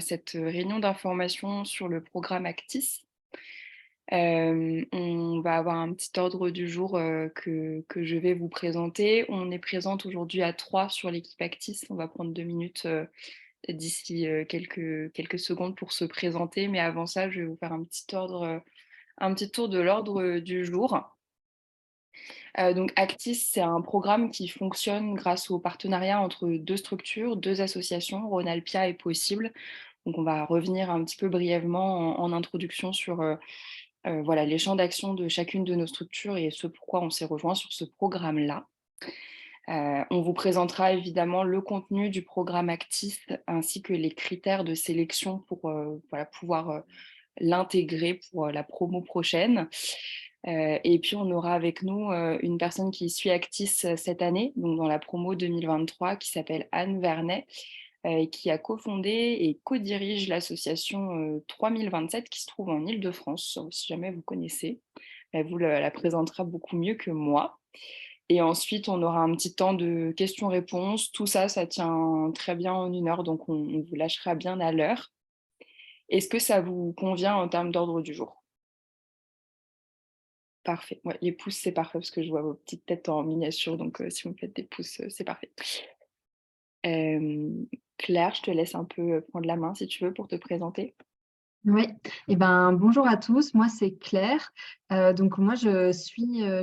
cette réunion d'information sur le programme Actis. On va avoir un petit ordre du jour, que je vais vous présenter. On est présente aujourd'hui à 3 sur l'équipe Actis. On va prendre 2 minutes, d'ici, quelques secondes pour se présenter. Mais avant ça, je vais vous faire un petit tour de l'ordre, du jour. Donc Actis, c'est un programme qui fonctionne grâce au partenariat entre 2 structures, 2 associations, Rhône-Alpia et Possible. Donc on va revenir un petit peu brièvement en introduction sur, voilà, les champs d'action de chacune de nos structures et ce pourquoi on s'est rejoint sur ce programme-là. On vous présentera évidemment le contenu du programme Actis ainsi que les critères de sélection pour, voilà, pouvoir, l'intégrer pour, la promo prochaine. Et puis on aura avec nous, une personne qui suit Actis, cette année, donc dans la promo 2023, qui s'appelle Anne Vernet, et qui a cofondé et co-dirige l'association, 3027 qui se trouve en Île-de-France, si jamais vous connaissez. Elle vous la présentera beaucoup mieux que moi. Et ensuite, on aura un petit temps de questions-réponses. Tout ça, ça tient très bien en 1 heure, donc on vous lâchera bien à l'heure. Est-ce que ça vous convient en termes d'ordre du jour? Parfait. Ouais, les pouces, c'est parfait parce que je vois vos petites têtes en miniature, donc si vous me faites des pouces, c'est parfait. Hem, Claire, je te laisse un peu, prendre la main si tu veux pour te présenter. Oui, et ben, bonjour à tous, moi c'est Claire. Donc moi je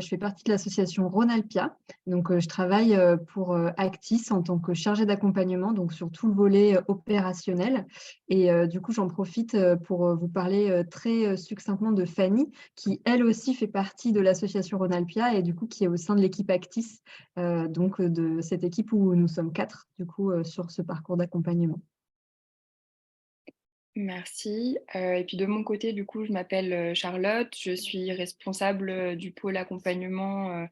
fais partie de l'association Rhône-Alpia. Donc je travaille, pour, Actis en tant que chargée d'accompagnement, donc sur tout le volet, opérationnel et du coup j'en profite, pour, vous parler, très, succinctement de Fanny qui elle aussi fait partie de l'association Rhône-Alpia et du coup qui est au sein de l'équipe Actis, donc de cette équipe où nous sommes 4 du coup, sur ce parcours d'accompagnement. Merci, et puis de mon côté, du coup, je m'appelle, Charlotte. Je suis responsable, du pôle accompagnement,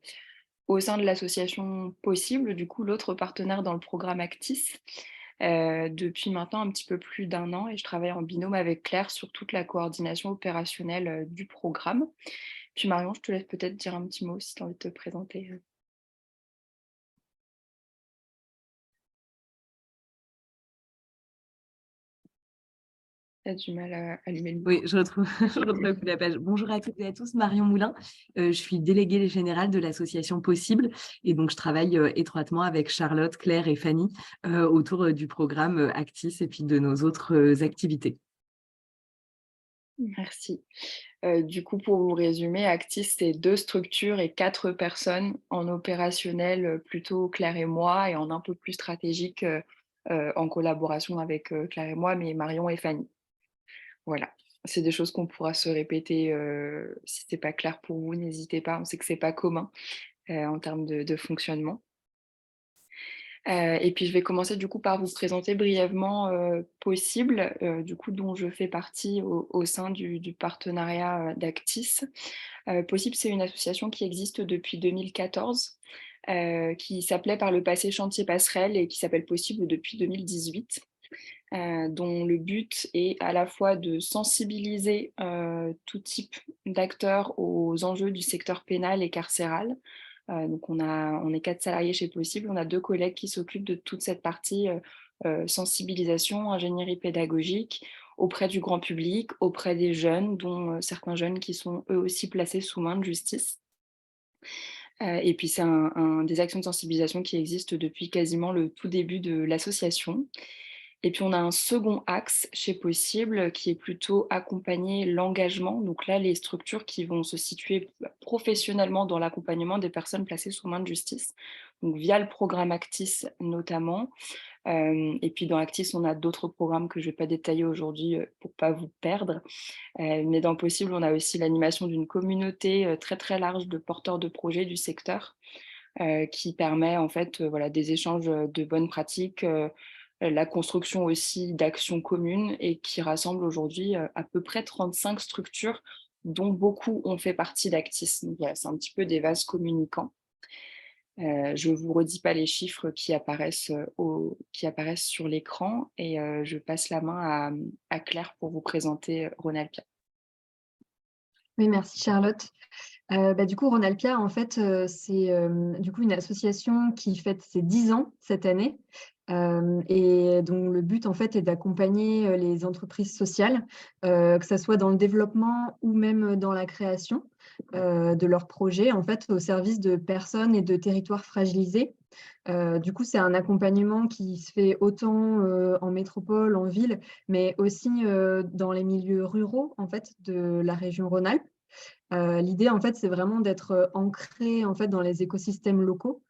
au sein de l'association Possible, du coup, l'autre partenaire dans le programme Actis, depuis maintenant un petit peu plus d'1 an et je travaille en binôme avec Claire sur toute la coordination opérationnelle, du programme. Puis Marion, je te laisse peut-être dire un petit mot si tu as envie de te présenter, Tu du mal à allumer le Oui, micro. je retrouve je retrouve plus la page. Bonjour à toutes et à tous, Marion Moulin. Je suis déléguée générale de l'association Possible et donc je travaille, étroitement avec Charlotte, Claire et Fanny, autour, du programme, Actis et puis de nos autres, activités. Merci. Du coup, pour vous résumer, Actis, c'est 2 structures et 4 personnes en opérationnel, plutôt Claire et moi et en un peu plus stratégique, en collaboration avec, Claire et moi, mais Marion et Fanny. Voilà. C'est des choses qu'on pourra se répéter, si c'est pas clair pour vous, n'hésitez pas. On sait que c'est pas commun, en termes de fonctionnement. Et puis je vais commencer du coup par vous présenter brièvement, Possible, du coup dont je fais partie au sein du partenariat, d'Actis. Possible, c'est une association qui existe depuis 2014, qui s'appelait par le passé Chantier Passerelle et qui s'appelle Possible depuis 2018, dont le but est à la fois de sensibiliser, tout type d'acteurs aux enjeux du secteur pénal et carcéral. Donc on est 4 salariés chez Possible, on a 2 collègues qui s'occupent de toute cette partie, sensibilisation, ingénierie pédagogique auprès du grand public, auprès des jeunes, dont, certains jeunes qui sont eux aussi placés sous main de justice. Et puis c'est des actions de sensibilisation qui existent depuis quasiment le tout début de l'association. Et puis on a un second axe chez Possible qui est plutôt accompagner l'engagement. Donc là, les structures qui vont se situer professionnellement dans l'accompagnement des personnes placées sous main de justice, donc via le programme Actis notamment. Et puis dans Actis, on a d'autres programmes que je ne vais pas détailler aujourd'hui, pour pas vous perdre. Mais dans Possible, on a aussi l'animation d'une communauté, très, très large de porteurs de projets du secteur, qui permet en fait, voilà, des échanges, de bonnes pratiques, la construction aussi d'actions communes et qui rassemble aujourd'hui, à peu près 35 structures dont beaucoup ont fait partie d'Actis. Donc voilà, c'est un petit peu des vases communicants. Je ne vous redis pas les chiffres qui apparaissent sur l'écran et je passe la main à Claire pour vous présenter, Rhône-Alpia. Oui, merci Charlotte. Du coup, Rhône-Alpia, en fait, c'est, du coup, une association qui fête ses 10 ans cette année. Et donc, le but, en fait, est d'accompagner les entreprises sociales, que ça soit dans le développement ou même dans la création de leurs projets, en fait, au service de personnes et de territoires fragilisés. Du coup, c'est un accompagnement qui se fait autant en métropole, en ville, mais aussi dans les milieux ruraux, en fait, de la région Rhône-Alpes. L'idée, en fait, c'est vraiment d'être ancré, en fait, dans les écosystèmes locaux.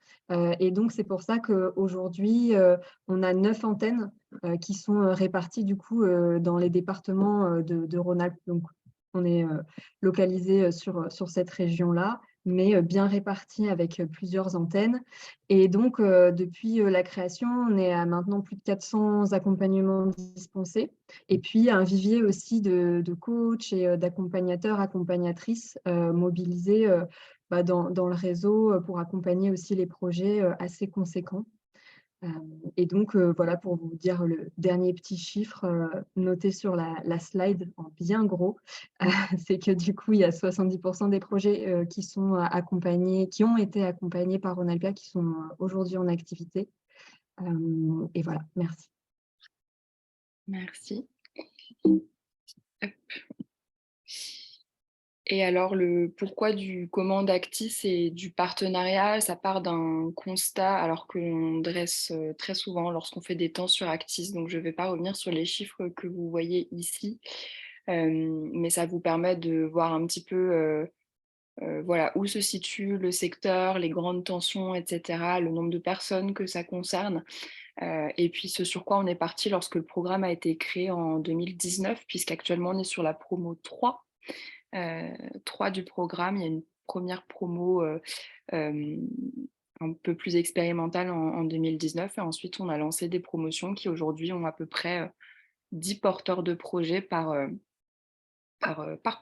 Et donc, c'est pour ça qu'aujourd'hui, on a 9 antennes qui sont réparties, du coup, dans les départements de Rhône-Alpes. Donc, on est localisé sur cette région-là, mais bien répartis avec plusieurs antennes. Et donc, depuis la création, on est à maintenant plus de 400 accompagnements dispensés. Et puis, un vivier aussi de coachs et d'accompagnateurs, accompagnatrices mobilisés dans le réseau pour accompagner aussi les projets assez conséquents. Et donc, voilà, pour vous dire le dernier petit chiffre noté sur la slide en bien gros, c'est que du coup, il y a 70% des projets qui sont accompagnés, qui ont été accompagnés par Rhône-Alpia, qui sont aujourd'hui en activité. Et voilà, merci. Merci. Hop. Et alors, le pourquoi du comment d'Actis et du partenariat, ça part d'un constat, alors que l'on dresse très souvent lorsqu'on fait des temps sur Actis. Donc, je ne vais pas revenir sur les chiffres que vous voyez ici, mais ça vous permet de voir un petit peu voilà, où se situe le secteur, les grandes tensions, etc., le nombre de personnes que ça concerne. Et puis ce sur quoi on est parti lorsque le programme a été créé en 2019, puisqu'actuellement on est sur la promo 3. 3 du programme. Il y a une première promo un peu plus expérimentale en 2019 et ensuite on a lancé des promotions qui aujourd'hui ont à peu près 10 porteurs de projets par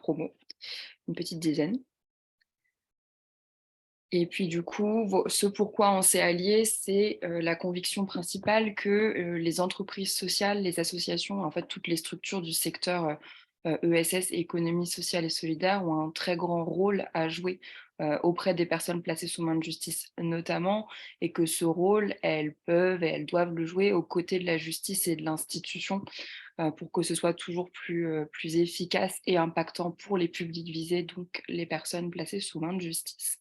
promo, une petite dizaine. Et puis du coup, ce pourquoi on s'est alliés, c'est la conviction principale que les entreprises sociales, les associations, en fait toutes les structures du secteur ESS, économie sociale et solidaire, ont un très grand rôle à jouer auprès des personnes placées sous main de justice notamment, et que ce rôle, elles peuvent et elles doivent le jouer aux côtés de la justice et de l'institution pour que ce soit toujours plus efficace et impactant pour les publics visés, donc les personnes placées sous main de justice.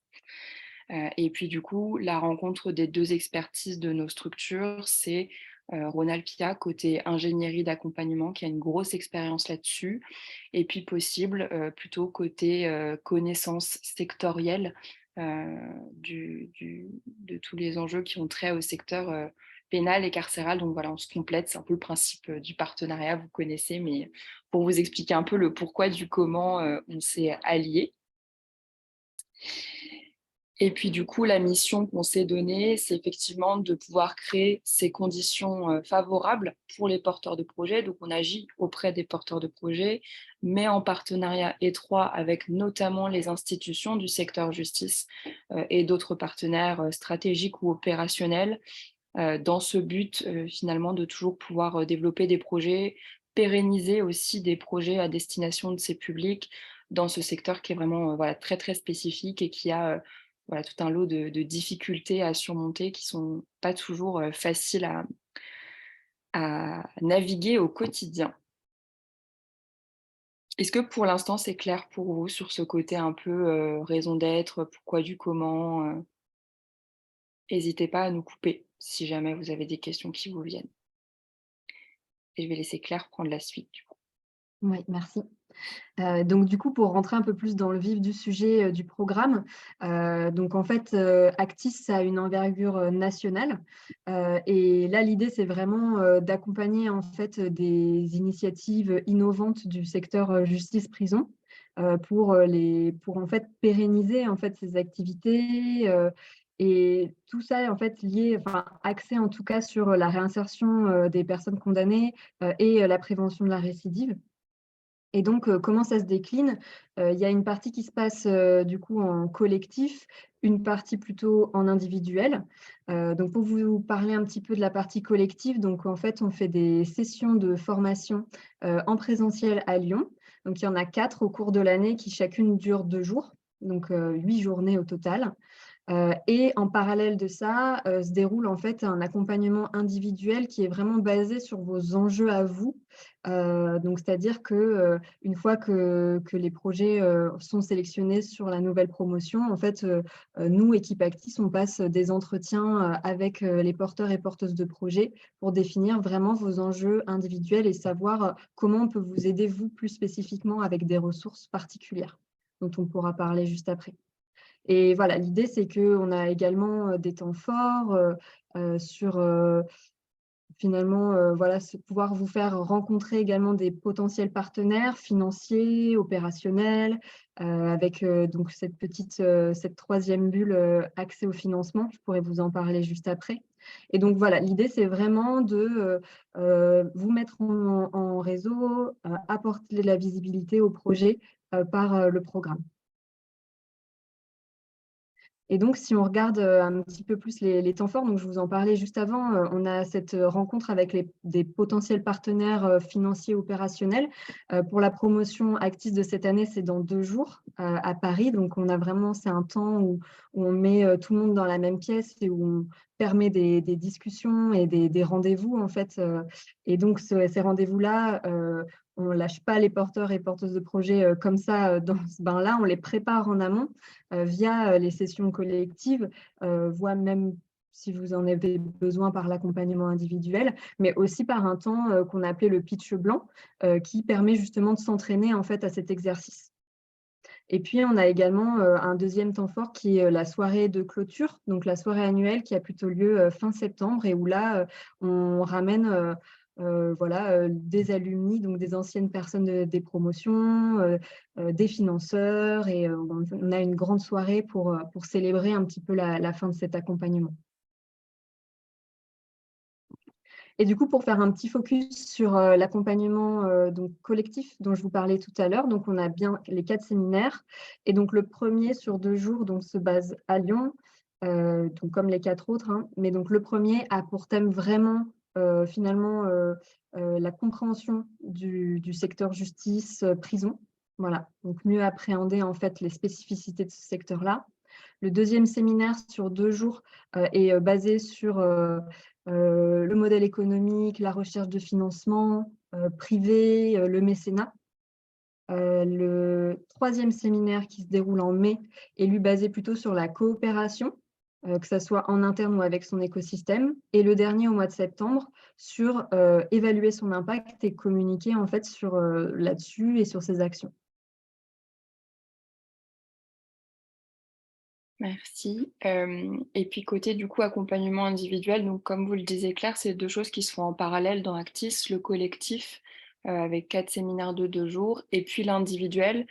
Et puis du coup, la rencontre des 2 expertises de nos structures, c'est Rhône-Alpia côté ingénierie d'accompagnement qui a une grosse expérience là-dessus, et puis Possible plutôt côté connaissance sectorielle de tous les enjeux qui ont trait au secteur pénal et carcéral. Donc voilà, on se complète, c'est un peu le principe du partenariat, vous connaissez, mais pour vous expliquer un peu le pourquoi du comment on s'est alliés. Et puis du coup, la mission qu'on s'est donnée, c'est effectivement de pouvoir créer ces conditions favorables pour les porteurs de projets. Donc on agit auprès des porteurs de projets, mais en partenariat étroit avec notamment les institutions du secteur justice et d'autres partenaires stratégiques ou opérationnels, dans ce but finalement de toujours pouvoir développer des projets, pérenniser aussi des projets à destination de ces publics dans ce secteur qui est vraiment voilà, très très spécifique et qui a voilà, tout un lot de difficultés à surmonter qui ne sont pas toujours faciles à naviguer au quotidien. Est-ce que pour l'instant c'est clair pour vous sur ce côté un peu raison d'être, pourquoi du comment N'hésitez pas à nous couper si jamais vous avez des questions qui vous viennent. Et je vais laisser Claire prendre la suite du coup. Oui, merci. Donc du coup, pour rentrer un peu plus dans le vif du sujet du programme, donc en fait, Actis, ça a une envergure nationale. Et là, l'idée, c'est vraiment d'accompagner en fait des initiatives innovantes du secteur justice-prison pour en fait pérenniser en fait ces activités. Et tout ça, en fait, lié, enfin, axé en tout cas sur la réinsertion des personnes condamnées et la prévention de la récidive. Et donc, comment ça se décline? Il y a une partie qui se passe, du coup en collectif, une partie plutôt en individuel. Donc pour vous parler un petit peu de la partie collective, donc en fait, on fait des sessions de formation, en présentiel à Lyon. Donc il y en a 4 au cours de l'année qui chacune durent 2 jours, donc 8 journées au total. Et en parallèle de ça, se déroule en fait un accompagnement individuel qui est vraiment basé sur vos enjeux à vous. Donc c'est-à-dire que, une fois que les projets, sont sélectionnés sur la nouvelle promotion, en fait, nous, équipe Actis, on passe des entretiens, avec, les porteurs et porteuses de projets pour définir vraiment vos enjeux individuels et savoir, comment on peut vous aider, vous, plus spécifiquement avec des ressources particulières, dont on pourra parler juste après. Et voilà, l'idée, c'est qu'on a également, des temps forts, sur, finalement, voilà, pouvoir vous faire rencontrer également des potentiels partenaires financiers, opérationnels, avec, donc cette troisième bulle, accès au financement. Je pourrais vous en parler juste après. Et donc voilà, l'idée, c'est vraiment de, vous mettre en réseau, apporter de la visibilité au projet, par, le programme. Et donc, si on regarde, un petit peu plus les temps forts, donc je vous en parlais juste avant, on a cette, rencontre avec des potentiels partenaires, financiers opérationnels. Pour la promotion Actis de cette année, c'est dans 2 jours, à Paris. Donc on a vraiment c'est un temps où on met, tout le monde dans la même pièce et où on permet des discussions et des rendez-vous, en fait, et donc ces rendez-vous-là, on ne lâche pas les porteurs et porteuses de projets, comme ça, dans ce bain-là. On les prépare en amont via les sessions collectives, voire même si vous en avez besoin par l'accompagnement individuel, mais aussi par un temps qu'on a appelé le pitch blanc, qui permet justement de s'entraîner en fait à cet exercice. Et puis, on a également un deuxième temps fort qui est la soirée de clôture, donc la soirée annuelle qui a plutôt lieu fin septembre et où là, on ramène voilà, des alumni, donc des anciennes personnes des promotions, des financeurs et on a une grande soirée pour célébrer un petit peu la fin de cet accompagnement. Et du coup, pour faire un petit focus sur l'accompagnement donc collectif dont je vous parlais tout à l'heure, donc on a bien les 4 séminaires. Et donc le premier sur 2 jours donc, se base à Lyon, donc comme les 4 autres, hein. Mais donc le premier a pour thème vraiment finalement la compréhension du secteur justice, prison. Voilà, donc mieux appréhender en fait les spécificités de ce secteur-là. Le deuxième séminaire sur 2 jours est basé sur le modèle économique, la recherche de financement privé, le mécénat. Le troisième séminaire qui se déroule en mai est lui basé plutôt sur la coopération, que ça soit en interne ou avec son écosystème. Et le dernier au mois de septembre sur évaluer son impact et communiquer en fait sur là-dessus et sur ses actions. Merci. Et puis côté du coup accompagnement individuel, donc comme vous le disiez Claire, c'est 2 choses qui se font en parallèle dans Actis, le collectif, avec 4 séminaires de 2 jours et puis l'individuel,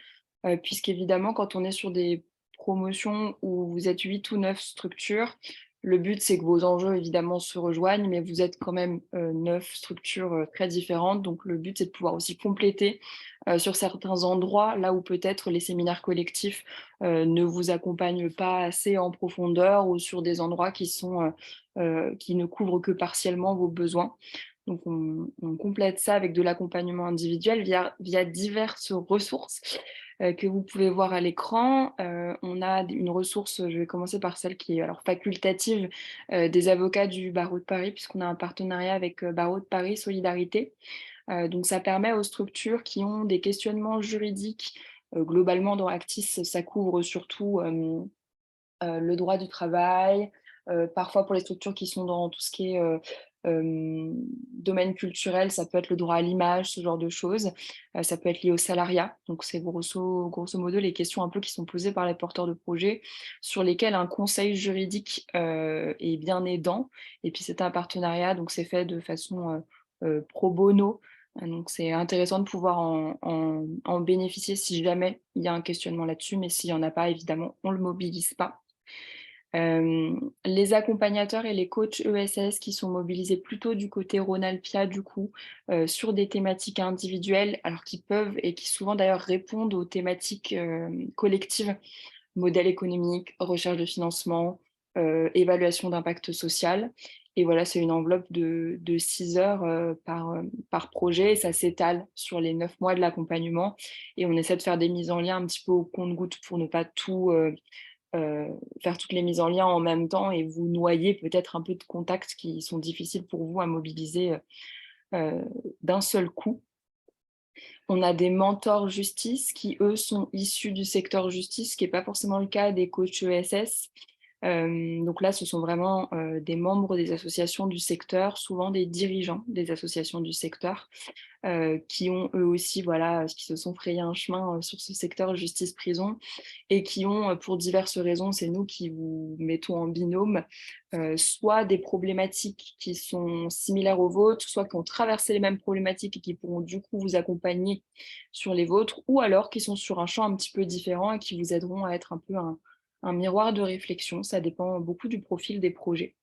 puisqu'évidemment quand on est sur des promotions où vous êtes 8 ou 9 structures, le but c'est que vos enjeux évidemment se rejoignent, mais vous êtes quand même, 9 structures, très différentes. Donc le but c'est de pouvoir aussi compléter, sur certains endroits, là où peut-être les séminaires collectifs ne vous accompagne pas assez en profondeur ou sur des endroits qui ne couvrent que partiellement vos besoins. Donc on complète ça avec de l'accompagnement individuel via diverses ressources que vous pouvez voir à l'écran. On a une ressource, je vais commencer par celle qui est alors facultative, des avocats du barreau de Paris, puisqu'on a un partenariat avec Barreau de Paris Solidarité. Donc ça permet aux structures qui ont des questionnements juridiques, globalement dans Actis, ça couvre surtout le droit du travail, parfois pour les structures qui sont dans tout ce qui est domaine culturel, ça peut être le droit à l'image, ce genre de choses. Ça peut être lié au salariat. Donc c'est grosso modo les questions un peu qui sont posées par les porteurs de projets, sur lesquelles un conseil juridique est bien aidant. Et puis c'est un partenariat, donc c'est fait de façon pro bono. Donc c'est intéressant de pouvoir en bénéficier si jamais il y a un questionnement là-dessus, mais s'il n'y en a pas, évidemment, on ne le mobilise pas. Les accompagnateurs et les coachs ESS qui sont mobilisés plutôt du côté Rhône-Alpia du coup, sur des thématiques individuelles, alors qui peuvent et qui souvent d'ailleurs répondent aux thématiques, collectives, modèle économique, recherche de financement, évaluation d'impact social. Et voilà, c'est une enveloppe de 6 heures, par projet et ça s'étale sur les 9 mois de l'accompagnement et on essaie de faire des mises en lien un petit peu au compte-gouttes pour ne pas tout, faire toutes les mises en lien en même temps et vous noyer peut-être un peu de contacts qui sont difficiles pour vous à mobiliser d'un seul coup. On a des mentors justice qui, eux, sont issus du secteur justice, ce qui n'est pas forcément le cas des coachs ESS. Donc là, ce sont vraiment des membres des associations du secteur, souvent des dirigeants des associations du secteur, qui ont eux aussi, voilà, qui se sont frayés un chemin sur ce secteur justice-prison et qui ont, pour diverses raisons, c'est nous qui vous mettons en binôme, soit des problématiques qui sont similaires aux vôtres, soit qui ont traversé les mêmes problématiques et qui pourront du coup vous accompagner sur les vôtres, ou alors qui sont sur un champ un petit peu différent et qui vous aideront à être un peu un miroir de réflexion. Ça dépend beaucoup du profil des projets.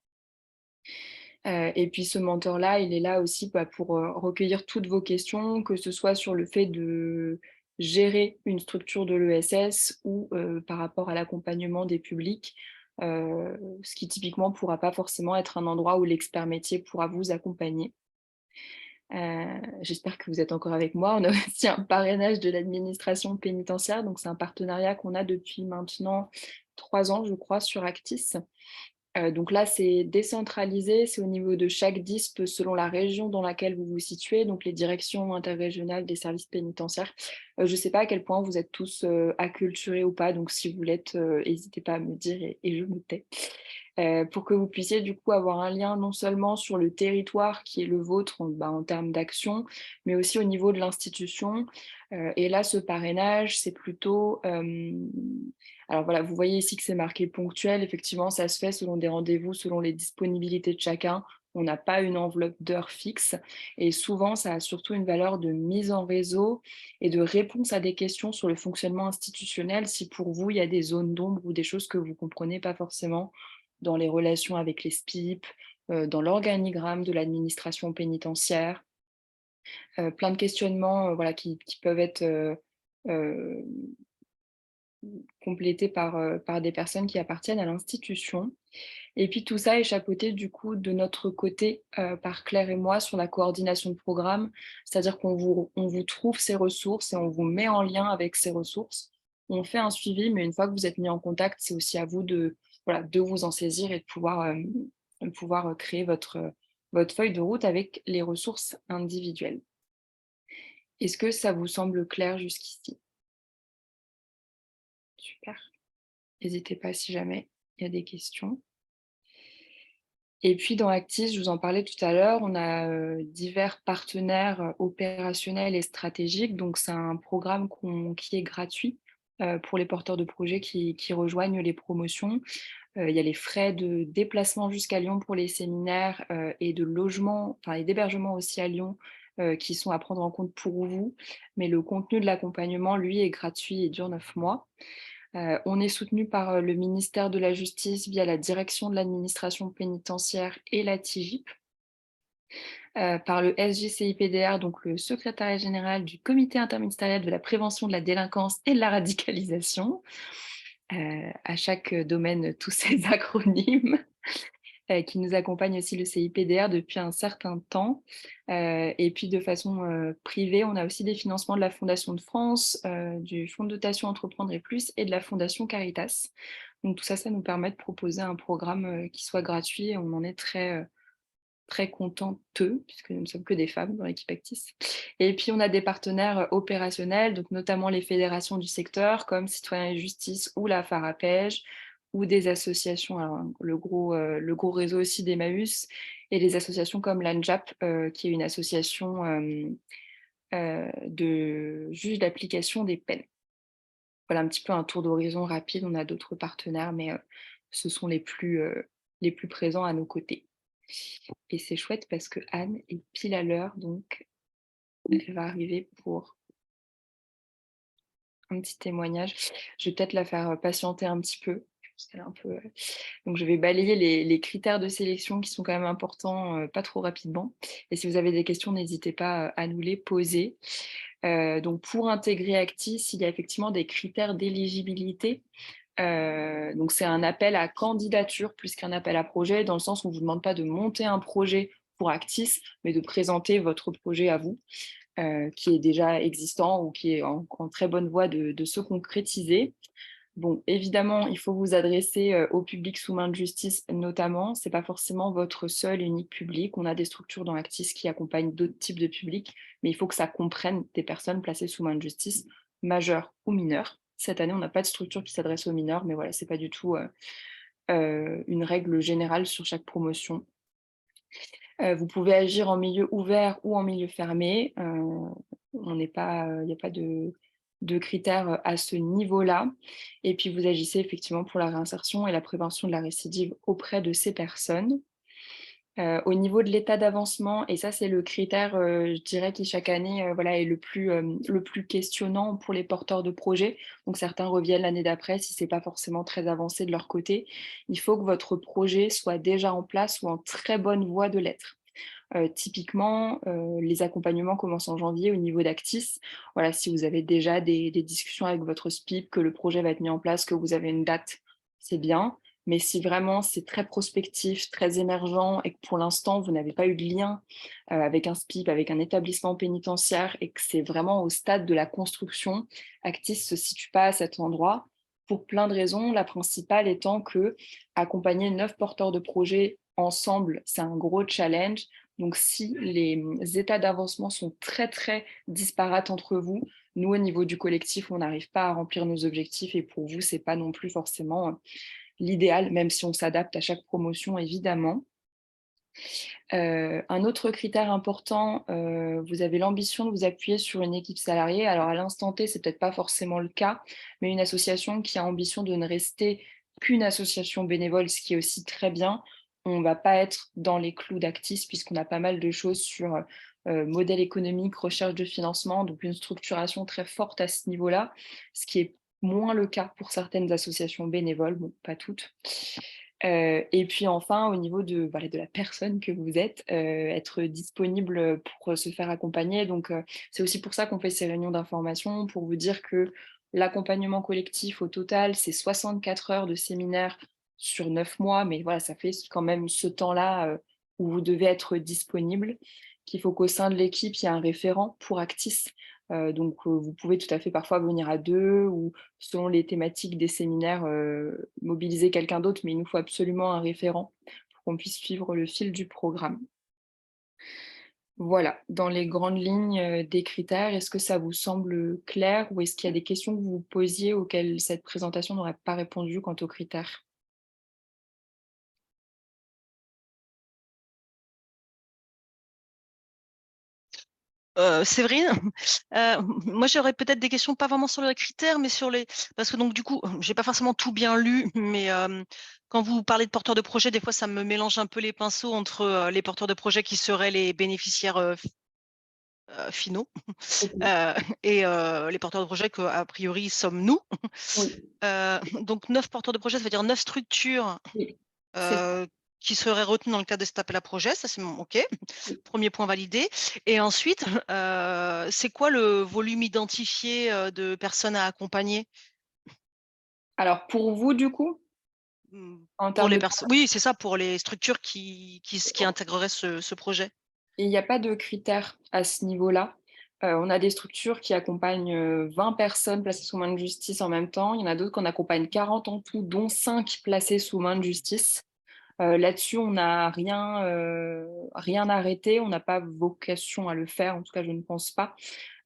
Et puis ce mentor-là, il est là aussi pour recueillir toutes vos questions, que ce soit sur le fait de gérer une structure de l'ESS ou par rapport à l'accompagnement des publics, ce qui typiquement ne pourra pas forcément être un endroit où l'expert métier pourra vous accompagner. J'espère que vous êtes encore avec moi. On a aussi un parrainage de l'administration pénitentiaire, donc c'est un partenariat qu'on a depuis maintenant 3 ans, je crois, sur Actis. Donc là, c'est décentralisé, c'est au niveau de chaque DISP selon la région dans laquelle vous vous situez, donc les directions interrégionales des services pénitentiaires. Je ne sais pas à quel point vous êtes tous acculturés ou pas, donc si vous l'êtes, n'hésitez pas à me dire et je me tais. Pour que vous puissiez du coup avoir un lien non seulement sur le territoire qui est le vôtre en termes d'action, mais aussi au niveau de l'institution. Et là, ce parrainage, c'est plutôt... alors voilà, vous voyez ici que c'est marqué ponctuel. Effectivement, ça se fait selon des rendez-vous, selon les disponibilités de chacun. On n'a pas une enveloppe d'heures fixe. Et souvent, ça a surtout une valeur de mise en réseau et de réponse à des questions sur le fonctionnement institutionnel si pour vous, il y a des zones d'ombre ou des choses que vous ne comprenez pas forcément dans les relations avec les SPIP, dans l'organigramme de l'administration pénitentiaire. Plein de questionnements voilà, qui peuvent être complétés par des personnes qui appartiennent à l'institution. Et puis tout ça est chapeauté du coup de notre côté par Claire et moi sur la coordination de programme, c'est-à-dire on vous trouve ces ressources et on vous met en lien avec ces ressources. On fait un suivi, mais une fois que vous êtes mis en contact, c'est aussi à vous voilà, de vous en saisir et de pouvoir créer votre feuille de route avec les ressources individuelles. Est-ce que ça vous semble clair jusqu'ici? Super. N'hésitez pas si jamais il y a des questions. Et puis dans Actis, je vous en parlais tout à l'heure, on a divers partenaires opérationnels et stratégiques. Donc c'est un programme qui est gratuit pour les porteurs de projets qui rejoignent les promotions. Il y a les frais de déplacement jusqu'à Lyon pour les séminaires et de logement, enfin et d'hébergement aussi à Lyon qui sont à prendre en compte pour vous. Mais le contenu de l'accompagnement, lui, est gratuit et dure 9 mois. On est soutenu par le ministère de la Justice via la direction de l'administration pénitentiaire et la TIGIP, par le SGCIPDR, donc le secrétariat général du comité interministériel de la prévention de la délinquance et de la radicalisation. À chaque domaine, tous ces acronymes. Qui nous accompagne aussi le CIPDR depuis un certain temps. Et puis de façon privée, on a aussi des financements de la Fondation de France, du Fonds de dotation Entreprendre et Plus et de la Fondation Caritas. Donc tout ça, ça nous permet de proposer un programme qui soit gratuit et on en est très contenteux, puisque nous ne sommes que des femmes dans l'équipe Actis. Et puis on a des partenaires opérationnels, donc notamment les fédérations du secteur comme Citoyens et Justice ou la Farapège, ou des associations, alors, le gros réseau aussi d'Emmaüs, et des associations comme l'ANJAP, qui est une association de juges d'application des peines. Voilà un petit peu un tour d'horizon rapide. On a d'autres partenaires, mais ce sont les plus présents à nos côtés. Et c'est chouette parce que Anne est pile à l'heure, donc elle va arriver pour un petit témoignage. Je vais peut-être la faire patienter un petit peu. Donc je vais balayer les critères de sélection qui sont quand même importants, pas trop rapidement. Et si vous avez des questions, n'hésitez pas à nous les poser. Donc pour intégrer Actis, il y a effectivement des critères d'éligibilité. Donc c'est un appel à candidature plus qu'un appel à projet, dans le sens où on ne vous demande pas de monter un projet pour Actis, mais de présenter votre projet à vous, qui est déjà existant ou qui est en très bonne voie de se concrétiser. Bon, évidemment, il faut vous adresser au public sous main de justice notamment. Ce n'est pas forcément votre seul et unique public. On a des structures dans Actis qui accompagnent d'autres types de publics, mais il faut que ça comprenne des personnes placées sous main de justice, majeures ou mineures. Cette année, on n'a pas de structure qui s'adresse aux mineurs, mais voilà, ce n'est pas du tout une règle générale sur chaque promotion. Vous pouvez agir en milieu ouvert ou en milieu fermé. Il n'y a pas de critères à ce niveau-là. Et puis, vous agissez effectivement pour la réinsertion et la prévention de la récidive auprès de ces personnes. Au niveau de l'état d'avancement, et ça, c'est le critère, je dirais, qui chaque année est le plus questionnant pour les porteurs de projets. Donc, certains reviennent l'année d'après si ce n'est pas forcément très avancé de leur côté. Il faut que votre projet soit déjà en place ou en très bonne voie de l'être. Typiquement, les accompagnements commencent en janvier au niveau d'Actis. Voilà, si vous avez déjà des discussions avec votre SPIP, que le projet va être mis en place, que vous avez une date, c'est bien. Mais si vraiment c'est très prospectif, très émergent et que pour l'instant vous n'avez pas eu de lien avec un SPIP, avec un établissement pénitentiaire et que c'est vraiment au stade de la construction, Actis ne se situe pas à cet endroit pour plein de raisons. La principale étant que accompagner 9 porteurs de projets ensemble, c'est un gros challenge. Donc, si les états d'avancement sont très, très disparates entre vous, nous, au niveau du collectif, on n'arrive pas à remplir nos objectifs et pour vous, ce n'est pas non plus forcément l'idéal, même si on s'adapte à chaque promotion, évidemment. Un autre critère important, vous avez l'ambition de vous appuyer sur une équipe salariée. Alors, à l'instant T, ce n'est peut-être pas forcément le cas, mais une association qui a ambition de ne rester qu'une association bénévole, ce qui est aussi très bien. On ne va pas être dans les clous d'Actis puisqu'on a pas mal de choses sur modèle économique, recherche de financement, donc une structuration très forte à ce niveau-là, ce qui est moins le cas pour certaines associations bénévoles, bon, pas toutes. Et puis enfin, au niveau de la personne que vous êtes, être disponible pour se faire accompagner. Donc, c'est aussi pour ça qu'on fait ces réunions d'information, pour vous dire que l'accompagnement collectif, au total, c'est 64 heures de séminaire sur 9 mois, mais voilà, ça fait quand même ce temps-là où vous devez être disponible, qu'il faut qu'au sein de l'équipe, il y ait un référent pour Actis. Donc, vous pouvez tout à fait parfois venir à 2 ou selon les thématiques des séminaires, mobiliser quelqu'un d'autre, mais il nous faut absolument un référent pour qu'on puisse suivre le fil du programme. Voilà, dans les grandes lignes des critères, est-ce que ça vous semble clair ou est-ce qu'il y a des questions que vous vous posiez auxquelles cette présentation n'aurait pas répondu quant aux critères? Séverine, moi j'aurais peut-être des questions, pas vraiment sur les critères, mais sur les... Parce que donc du coup, j'ai pas forcément tout bien lu, mais quand vous parlez de porteurs de projet, des fois ça me mélange un peu les pinceaux entre les porteurs de projet qui seraient les bénéficiaires finaux OK. et les porteurs de projet que, a priori, sommes nous. Oui, Donc 9 porteurs de projet, ça veut dire 9 structures oui, c'est ça. euh, qui seraient retenues dans le cadre de cet appel à projet. Ça, c'est mon OK. Oui. Premier point validé. Et ensuite, c'est quoi le volume identifié de personnes à accompagner? Alors pour vous, du coup, en Pour termes les de... personnes, oui, c'est ça, pour les structures qui intégreraient ce projet. Il n'y a pas de critères à ce niveau-là. On a des structures qui accompagnent 20 personnes placées sous main de justice en même temps. Il y en a d'autres qu'on accompagne 40 en tout, dont 5 placées sous main de justice. Là-dessus, on n'a rien arrêté. On n'a pas vocation à le faire. En tout cas, je ne pense pas.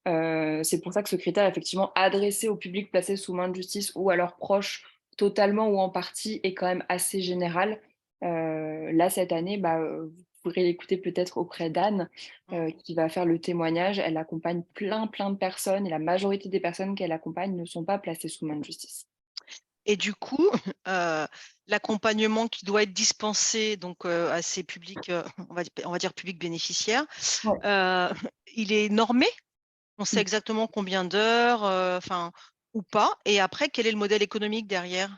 C'est pour ça que ce critère, effectivement, adressé au public placé sous main de justice ou à leurs proches, totalement ou en partie, est quand même assez général. Là, cette année, vous pourrez l'écouter peut-être auprès d'Anne, qui va faire le témoignage. Elle accompagne plein de personnes et la majorité des personnes qu'elle accompagne ne sont pas placées sous main de justice. Et du coup, l'accompagnement qui doit être dispensé donc, à ces publics, on va dire publics bénéficiaires, Ouais. il est normé? On sait Mmh. exactement combien d'heures, enfin, ou pas? Et après, quel est le modèle économique derrière?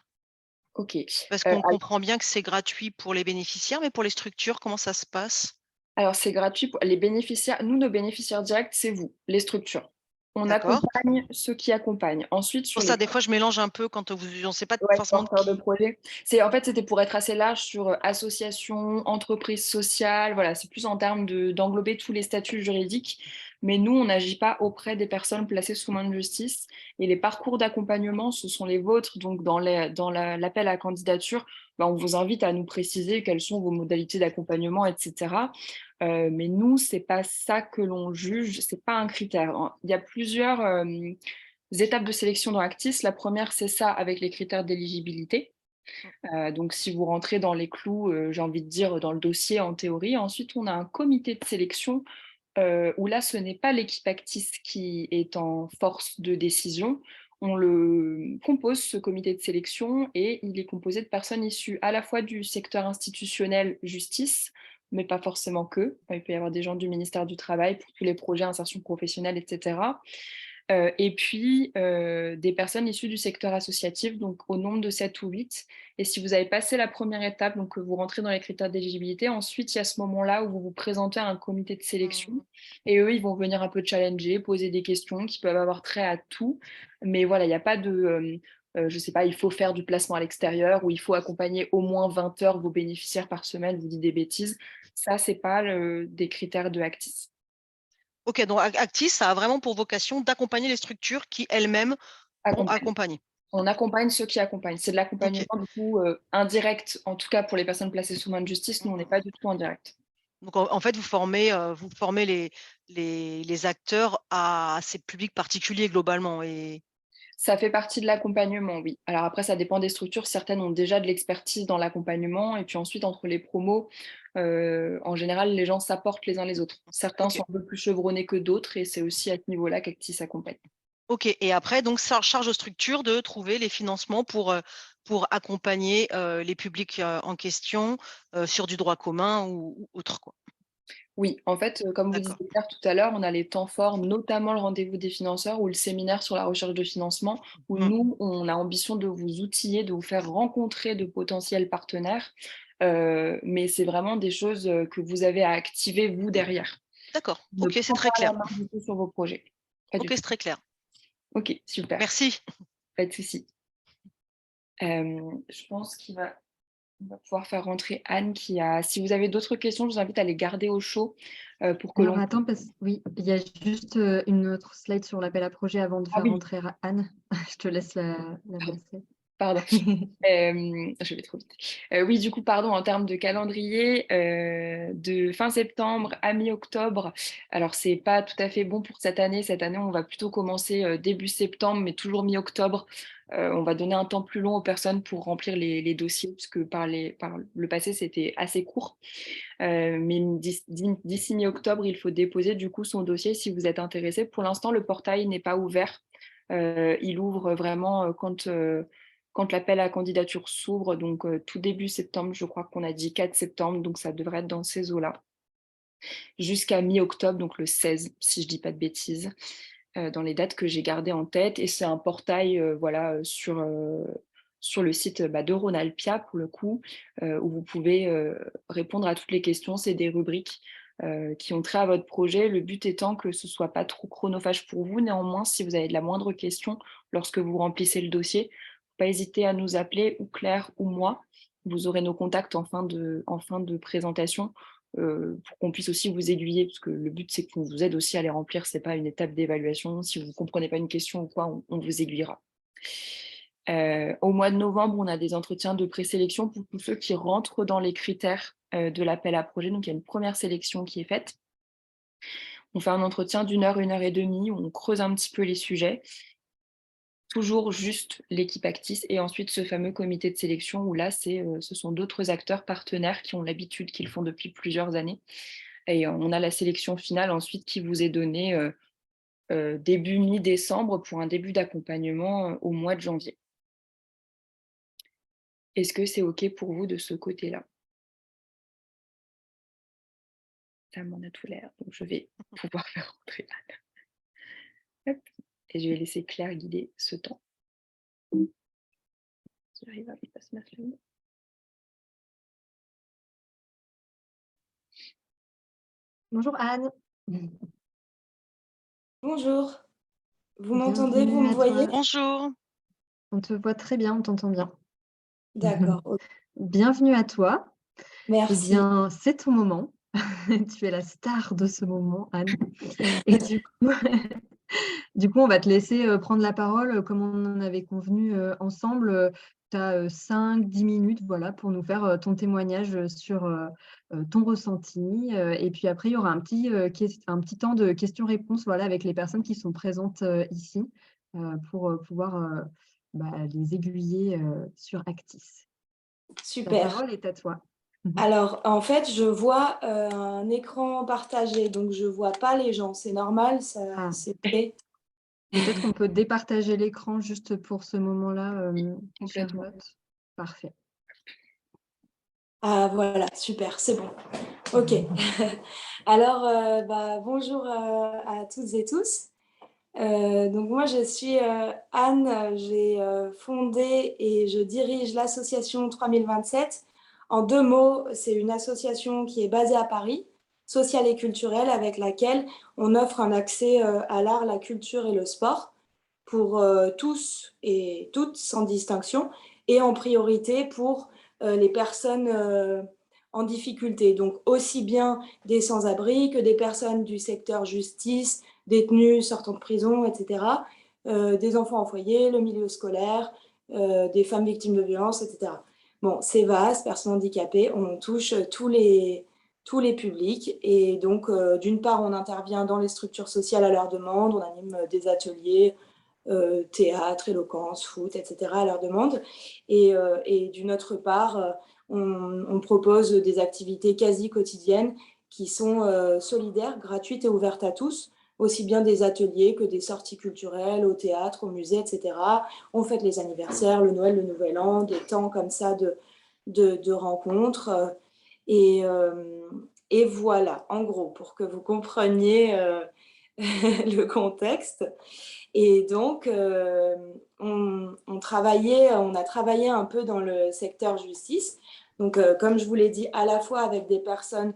OK. Parce qu'on comprend bien que c'est gratuit pour les bénéficiaires, mais pour les structures, comment ça se passe? Alors, c'est gratuit pour les bénéficiaires. Nous, nos bénéficiaires directs, c'est vous, les structures. On D'accord. accompagne ceux qui accompagnent. Ensuite, Pour sur ça, les des fois, je mélange un peu quand on ne sait pas ouais, forcément de porteurs de qui. projet. En fait, c'était pour être assez large sur association, entreprise sociale. Voilà, c'est plus en termes d'englober tous les statuts juridiques. mais nous, on n'agit pas auprès des personnes placées sous main de justice. Et les parcours d'accompagnement, ce sont les vôtres. Donc, dans l'appel à candidature, on vous invite à nous préciser quelles sont vos modalités d'accompagnement, etc. Mais nous, ce n'est pas ça que l'on juge, ce n'est pas un critère. Il y a plusieurs étapes de sélection dans Actis. La première, c'est ça, avec les critères d'éligibilité. Donc, si vous rentrez dans les clous, j'ai envie de dire, dans le dossier en théorie. Ensuite, on a un comité de sélection où là, ce n'est pas l'équipe Actis qui est en force de décision. On le compose, ce comité de sélection, et il est composé de personnes issues à la fois du secteur institutionnel justice, mais pas forcément que. Il peut y avoir des gens du ministère du Travail pour tous les projets insertion professionnelle, etc. Et puis des personnes issues du secteur associatif, donc au nombre de 7 ou 8. Et si vous avez passé la première étape, donc vous rentrez dans les critères d'éligibilité, ensuite il y a ce moment-là où vous vous présentez à un comité de sélection, et eux, ils vont venir un peu challenger, poser des questions qui peuvent avoir trait à tout. Mais voilà, il n'y a pas de... je ne sais pas, il faut faire du placement à l'extérieur, ou il faut accompagner au moins 20 heures vos bénéficiaires par semaine, je vous dis des bêtises. Ça, ce n'est pas des critères de Actis. Ok, donc Actis, ça a vraiment pour vocation d'accompagner les structures qui elles-mêmes vont accompagner. On accompagne ceux qui accompagnent. C'est de l'accompagnement du coup indirect, en tout cas pour les personnes placées sous main de justice. Nous, on n'est pas du tout en direct. Donc en fait, vous formez les acteurs à ces publics particuliers globalement. Et... Ça fait partie de l'accompagnement, oui. Alors après, ça dépend des structures. Certaines ont déjà de l'expertise dans l'accompagnement. Et puis ensuite, entre les promos, en général, les gens s'apportent les uns les autres. Certains sont un peu plus chevronnés que d'autres. Et c'est aussi à ce niveau-là qu'Actis accompagne. Ok, et après, donc, ça charge aux structures de trouver les financements pour accompagner les publics en question sur du droit commun ou autre, quoi. Oui, en fait, comme vous disiez Claire tout à l'heure, on a les temps forts, notamment le rendez-vous des financeurs ou le séminaire sur la recherche de financement, où nous, on a ambition de vous outiller, de vous faire rencontrer de potentiels partenaires. Mais c'est vraiment des choses que vous avez à activer, vous, derrière. D'accord, ok, c'est très clair. Sur vos projets. Ok, c'est très clair. Ok, super. Merci. Pas de souci. Je pense qu'on va pouvoir faire rentrer Anne qui a... Si vous avez d'autres questions, je vous invite à les garder au chaud pour que Alors, attends, oui, il y a juste une autre slide sur l'appel à projet avant de faire rentrer Anne. Je te laisse la passer. Pardon, je vais trop vite. Oui, du coup, pardon, en termes de calendrier, de fin septembre à mi-octobre, alors c'est pas tout à fait bon pour cette année. Cette année, on va plutôt commencer début septembre, mais toujours mi-octobre. On va donner un temps plus long aux personnes pour remplir les dossiers, puisque par le passé, c'était assez court. Mais d'ici mi-octobre, il faut déposer du coup son dossier si vous êtes intéressé. Pour l'instant, le portail n'est pas ouvert. Il ouvre vraiment quand l'appel à candidature s'ouvre, donc tout début septembre, je crois qu'on a dit 4 septembre, donc ça devrait être dans ces eaux-là. Jusqu'à mi-octobre, donc le 16, si je ne dis pas de bêtises, dans les dates que j'ai gardées en tête. Et c'est un portail sur le site de Ronalpia, pour le coup, où vous pouvez répondre à toutes les questions. C'est des rubriques qui ont trait à votre projet. Le but étant que ce ne soit pas trop chronophage pour vous. Néanmoins, si vous avez de la moindre question lorsque vous remplissez le dossier, pas hésiter à nous appeler, ou Claire ou moi. Vous aurez nos contacts en fin de présentation pour qu'on puisse aussi vous aiguiller, parce que le but, c'est qu'on vous aide aussi à les remplir. Ce n'est pas une étape d'évaluation. Si vous ne comprenez pas une question ou quoi, on vous aiguillera. Au mois de novembre, on a des entretiens de présélection pour tous ceux qui rentrent dans les critères de l'appel à projet. Donc, il y a une première sélection qui est faite. On fait un entretien d'1 heure, 1 heure et demie, où on creuse un petit peu les sujets. Toujours juste l'équipe Actis et ensuite ce fameux comité de sélection où là, ce sont d'autres acteurs partenaires qui ont l'habitude, qui le font depuis plusieurs années. Et on a la sélection finale ensuite qui vous est donnée début mi-décembre pour un début d'accompagnement au mois de janvier. Est-ce que c'est OK pour vous de ce côté-là? Ça m'en a tout l'air, donc je vais pouvoir faire rentrer Anne. Hop. Et je vais laisser Claire guider ce temps. J'arrive à pas se mettre là. Bonjour Anne. Bonjour. Vous m'entendez, vous me voyez? Bonjour. On te voit très bien, on t'entend bien. D'accord. Bienvenue à toi. Merci. Eh bien, c'est ton moment. Tu es la star de ce moment, Anne. Et du coup, du coup, on va te laisser prendre la parole comme on en avait convenu ensemble. Tu as 5-10 minutes voilà, pour nous faire ton témoignage sur ton ressenti. Et puis après, il y aura un petit temps de questions-réponses voilà, avec les personnes qui sont présentes ici pour pouvoir les aiguiller sur Actis. La Super. parole est à toi. Alors, en fait, je vois un écran partagé, donc je vois pas les gens. C'est normal, ça, Ah. c'est fait. Peut-être qu'on peut départager l'écran juste pour ce moment-là, Complètement. Charlotte. Parfait. Ah, voilà, super, c'est bon. OK. Alors, bonjour à toutes et tous. Donc moi, je suis Anne, j'ai fondé et je dirige l'association 3027. En 2 mots, c'est une association qui est basée à Paris, sociale et culturelle, avec laquelle on offre un accès à l'art, la culture et le sport pour tous et toutes, sans distinction, et en priorité pour les personnes en difficulté. Donc aussi bien des sans-abri que des personnes du secteur justice, détenus sortant de prison, etc. Des enfants en foyer, le milieu scolaire, des femmes victimes de violences, etc. Bon, c'est vaste, personnes handicapées, on touche tous les publics. Et donc, d'une part, on intervient dans les structures sociales à leur demande, on anime des ateliers, théâtre, éloquence, foot, etc. à leur demande. Et d'une autre part, on propose des activités quasi quotidiennes qui sont solidaires, gratuites et ouvertes à tous, aussi bien des ateliers que des sorties culturelles au théâtre, au musée, etc. On fête les anniversaires, le Noël, le Nouvel An, des temps comme ça de rencontres. Et, euh, et voilà, en gros, pour que vous compreniez le contexte. Et donc, on a travaillé un peu dans le secteur justice. Donc, comme je vous l'ai dit, à la fois avec des personnes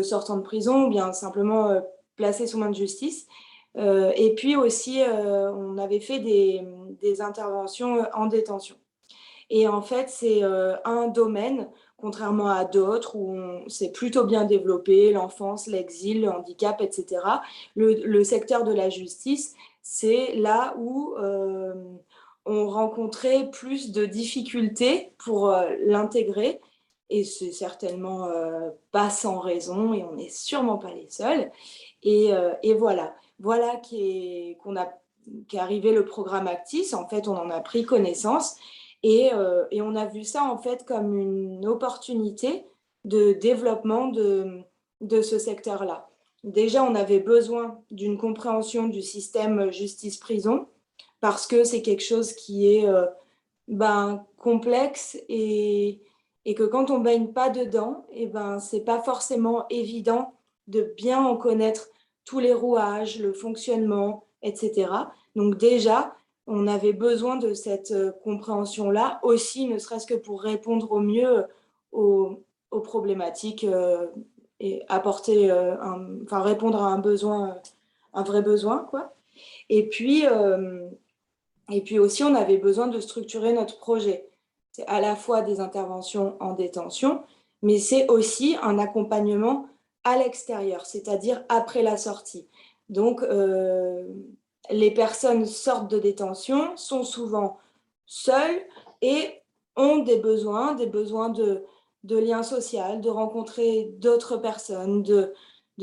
sortant de prison ou bien simplement placées sous main de justice. Et puis aussi, on avait fait des interventions en détention. Et en fait, c'est un domaine, contrairement à d'autres, où c'est plutôt bien développé, l'enfance, l'exil, le handicap, etc. Le secteur de la justice, c'est là où on rencontrait plus de difficultés pour l'intégrer. Et c'est certainement pas sans raison, et on n'est sûrement pas les seuls. Et voilà, voilà qu'est arrivé le programme Actis. En fait, on en a pris connaissance. Et on a vu ça en fait comme une opportunité de développement de ce secteur-là. Déjà, on avait besoin d'une compréhension du système justice-prison parce que c'est quelque chose qui est complexe et que quand on ne baigne pas dedans, ce n'est pas forcément évident de bien en connaître tous les rouages, le fonctionnement, etc. Donc déjà, on avait besoin de cette compréhension-là aussi, ne serait-ce que pour répondre au mieux aux problématiques et apporter, répondre à un besoin, un vrai besoin, quoi. Et puis, et puis aussi, on avait besoin de structurer notre projet. C'est à la fois des interventions en détention, mais c'est aussi un accompagnement à l'extérieur, c'est-à-dire après la sortie. Donc, les personnes sortent de détention, sont souvent seules et ont des besoins de lien social, de rencontrer d'autres personnes, de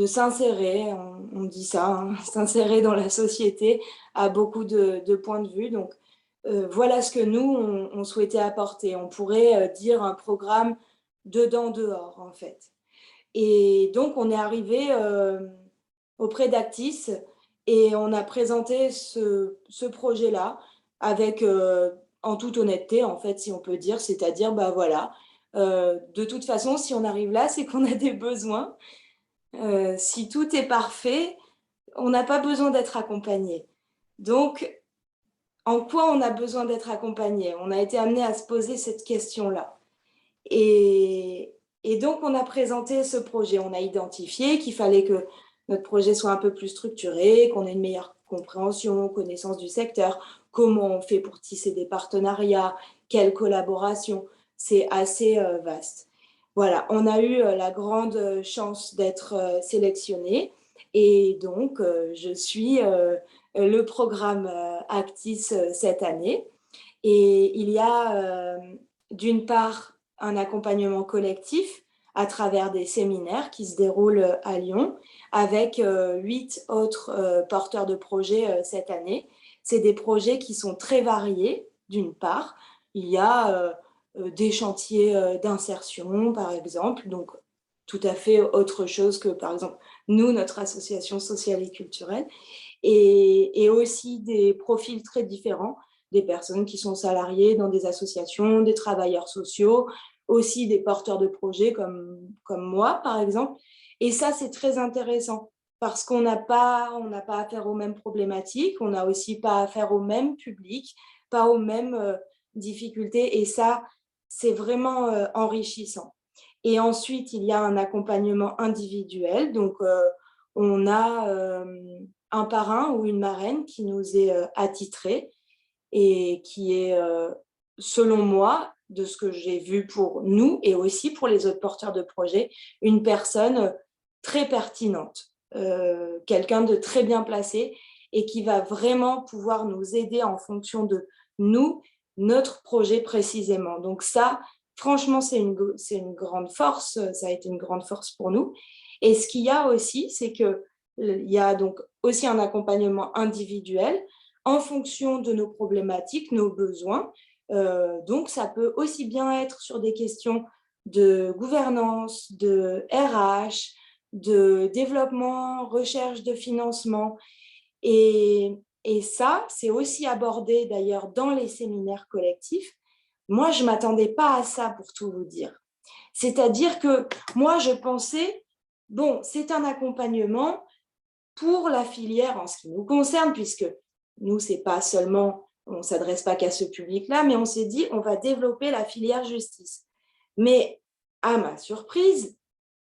s'insérer, on dit ça, hein, s'insérer dans la société à beaucoup de points de vue. Donc, voilà ce que nous, on souhaitait apporter. On pourrait dire un programme dedans-dehors, en fait. Et donc, on est arrivé auprès d'Actis et on a présenté ce projet-là avec, en toute honnêteté, en fait, si on peut dire, c'est-à-dire, voilà, de toute façon, si on arrive là, c'est qu'on a des besoins. Si tout est parfait, on n'a pas besoin d'être accompagné. Donc, en quoi on a besoin d'être accompagné? On a été amené à se poser cette question-là. Et, et donc, on a présenté ce projet. On a identifié qu'il fallait que notre projet soit un peu plus structuré, qu'on ait une meilleure compréhension, connaissance du secteur, comment on fait pour tisser des partenariats, quelle collaboration. C'est assez vaste. voilà, on a eu la grande chance d'être sélectionnés. Et donc, je suis le programme Actis cette année. Et il y a d'une part un accompagnement collectif à travers des séminaires qui se déroulent à Lyon avec 8 autres porteurs de projets cette année. C'est des projets qui sont très variés, d'une part. Il y a des chantiers d'insertion, par exemple, donc tout à fait autre chose que, par exemple, nous, notre association sociale et culturelle, et aussi des profils très différents, des personnes qui sont salariées dans des associations, des travailleurs sociaux, aussi des porteurs de projets comme moi, par exemple. Et ça, c'est très intéressant parce qu'on n'a pas affaire aux mêmes problématiques, on n'a aussi pas affaire au même public, pas aux mêmes difficultés. Et ça, c'est vraiment enrichissant. Et ensuite, il y a un accompagnement individuel. Donc, on a un parrain ou une marraine qui nous est attitré et qui est, selon moi, de ce que j'ai vu pour nous et aussi pour les autres porteurs de projets, une personne très pertinente, quelqu'un de très bien placé et qui va vraiment pouvoir nous aider en fonction de nous, notre projet précisément. Donc ça, franchement, c'est une grande force, ça a été une grande force pour nous. Et ce qu'il y a aussi, c'est qu'il y a donc aussi un accompagnement individuel en fonction de nos problématiques, nos besoins. Donc, ça peut aussi bien être sur des questions de gouvernance, de RH, de développement, recherche de financement. Et ça, c'est aussi abordé d'ailleurs dans les séminaires collectifs. Moi, je ne m'attendais pas à ça, pour tout vous dire. C'est-à-dire que moi, je pensais, bon, c'est un accompagnement pour la filière en ce qui nous concerne, puisque nous, c'est pas seulement, on ne s'adresse pas qu'à ce public-là, mais on s'est dit, on va développer la filière justice. Mais à ma surprise,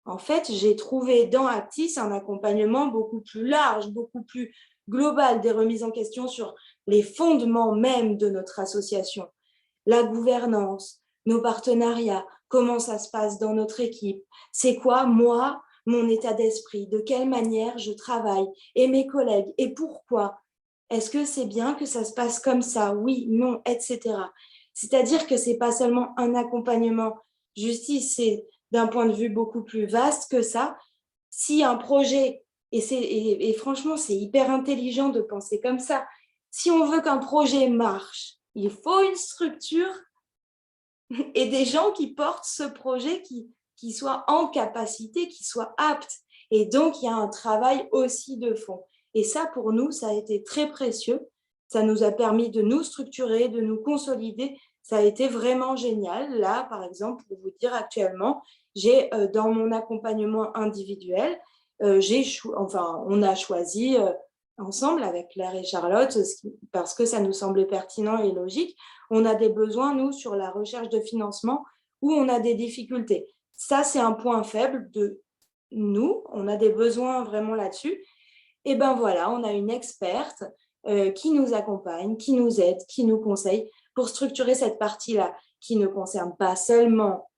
en fait, j'ai trouvé dans Actis un accompagnement beaucoup plus large, beaucoup plus global, des remises en question sur les fondements même de notre association, la gouvernance, nos partenariats, comment ça se passe dans notre équipe, c'est quoi, moi, mon état d'esprit, de quelle manière je travaille, et mes collègues, et pourquoi. Est-ce que c'est bien que ça se passe comme ça? Oui, non, etc. C'est-à-dire que ce n'est pas seulement un accompagnement justice, c'est d'un point de vue beaucoup plus vaste que ça. Si un projet, et franchement, c'est hyper intelligent de penser comme ça, si on veut qu'un projet marche, il faut une structure et des gens qui portent ce projet, qui soient en capacité, qui soient aptes. Et donc, il y a un travail aussi de fond. Et ça, pour nous, ça a été très précieux. Ça nous a permis de nous structurer, de nous consolider. Ça a été vraiment génial. Là, par exemple, pour vous dire actuellement, j'ai dans mon accompagnement individuel, on a choisi ensemble avec Claire et Charlotte, parce que ça nous semblait pertinent et logique. On a des besoins, nous, sur la recherche de financement, où on a des difficultés. Ça, c'est un point faible de nous. On a des besoins vraiment là-dessus. Et ben voilà, on a une experte qui nous accompagne, qui nous aide, qui nous conseille pour structurer cette partie-là, qui ne concerne pas seulement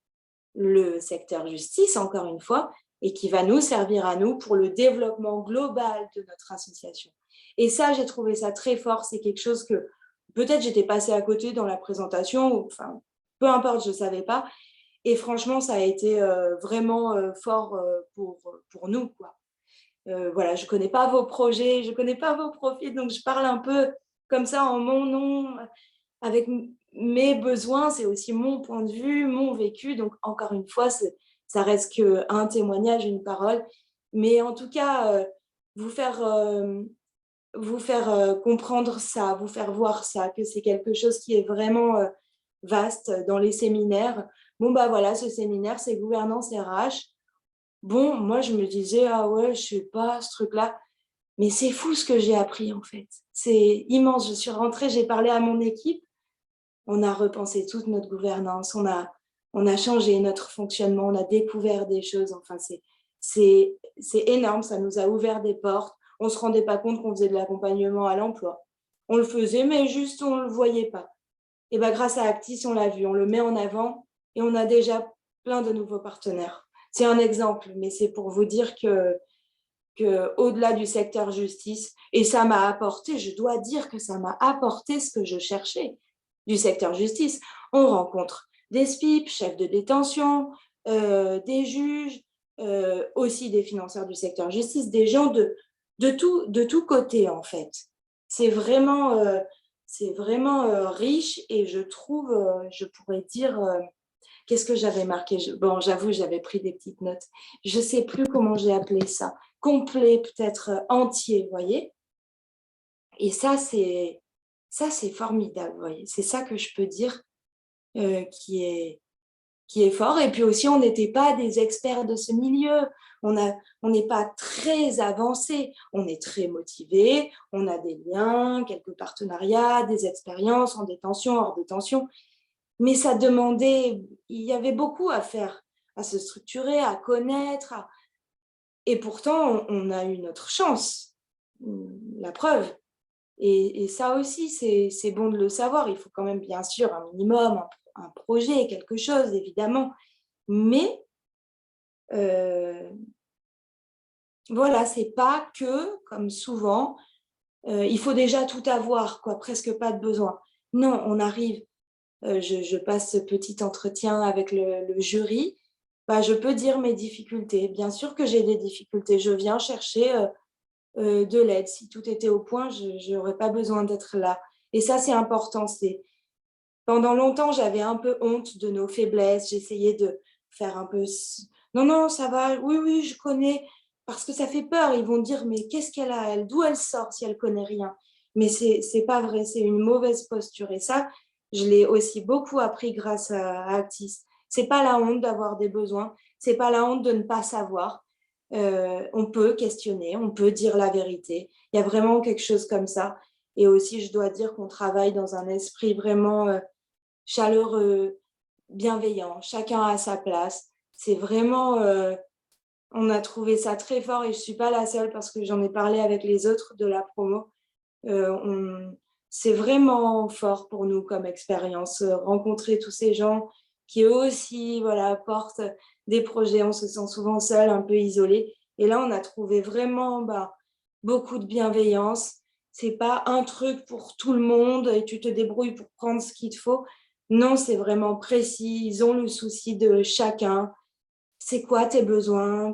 le secteur justice, encore une fois, et qui va nous servir à nous pour le développement global de notre association. Et ça, j'ai trouvé ça très fort. C'est quelque chose que peut-être j'étais passée à côté dans la présentation, enfin, peu importe, je ne savais pas. Et franchement, ça a été vraiment fort pour nous, quoi. Voilà, je ne connais pas vos projets, je ne connais pas vos profils, donc je parle un peu comme ça en mon nom, avec mes besoins, c'est aussi mon point de vue, mon vécu. Donc, encore une fois, ça reste qu'un témoignage, une parole. Mais en tout cas, vous faire comprendre ça, vous faire voir ça, que c'est quelque chose qui est vraiment vaste dans les séminaires. Bon, bah voilà, ce séminaire, c'est gouvernance RH. Bon, moi, je me disais, ah ouais, je sais pas, ce truc-là. Mais c'est fou ce que j'ai appris, en fait. C'est immense. Je suis rentrée, j'ai parlé à mon équipe. On a repensé toute notre gouvernance. On a changé notre fonctionnement. On a découvert des choses. Enfin, c'est énorme. Ça nous a ouvert des portes. On ne se rendait pas compte qu'on faisait de l'accompagnement à l'emploi. On le faisait, mais juste, on ne le voyait pas. Et bien, grâce à Actis, on l'a vu. On le met en avant et on a déjà plein de nouveaux partenaires. C'est un exemple, mais c'est pour vous dire que au-delà du secteur justice, et ça m'a apporté, je dois dire que ça m'a apporté ce que je cherchais du secteur justice. On rencontre des SPIP, chefs de détention, des juges, aussi des financeurs du secteur justice, des gens de tout côté en fait. C'est vraiment riche et je trouve, je pourrais dire, qu'est-ce que j'avais marqué? Bon, j'avoue, j'avais pris des petites notes. Je ne sais plus comment j'ai appelé ça. Complet, peut-être entier, vous voyez? Et ça, c'est formidable, vous voyez? C'est ça que je peux dire qui est fort. Et puis aussi, on n'était pas des experts de ce milieu. On n'est pas très avancé. On est très motivé. On a des liens, quelques partenariats, des expériences en détention, hors détention. Mais ça demandait, il y avait beaucoup à faire, à se structurer, à connaître. Et pourtant, on a eu notre chance, la preuve. Et ça aussi, c'est bon de le savoir. Il faut quand même, bien sûr, un minimum, un projet, quelque chose, évidemment. Mais voilà, c'est pas que, comme souvent, il faut déjà tout avoir, quoi, presque pas de besoin. Non, on arrive. Je passe ce petit entretien avec le jury, je peux dire mes difficultés. Bien sûr que j'ai des difficultés. Je viens chercher de l'aide. Si tout était au point, je n'aurais pas besoin d'être là. Et ça, c'est important. Pendant longtemps, j'avais un peu honte de nos faiblesses. J'essayais de faire un peu « Non, non, ça va. Oui, oui, je connais. » Parce que ça fait peur. Ils vont dire « Mais qu'est-ce qu'elle a, elle? D'où elle sort si elle ne connaît rien ?» Mais ce n'est pas vrai. C'est une mauvaise posture. Et ça, je l'ai aussi beaucoup appris grâce à Actis. Ce n'est pas la honte d'avoir des besoins. Ce n'est pas la honte de ne pas savoir. On peut questionner, on peut dire la vérité. Il y a vraiment quelque chose comme ça. Et aussi, je dois dire qu'on travaille dans un esprit vraiment chaleureux, bienveillant. Chacun a sa place. C'est vraiment... on a trouvé ça très fort et je ne suis pas la seule parce que j'en ai parlé avec les autres de la promo. C'est vraiment fort pour nous comme expérience, rencontrer tous ces gens qui eux aussi portent des projets. On se sent souvent seul, un peu isolé. Et là, on a trouvé vraiment beaucoup de bienveillance. C'est pas un truc pour tout le monde et tu te débrouilles pour prendre ce qu'il te faut. Non, c'est vraiment précis. Ils ont le souci de chacun. C'est quoi tes besoins?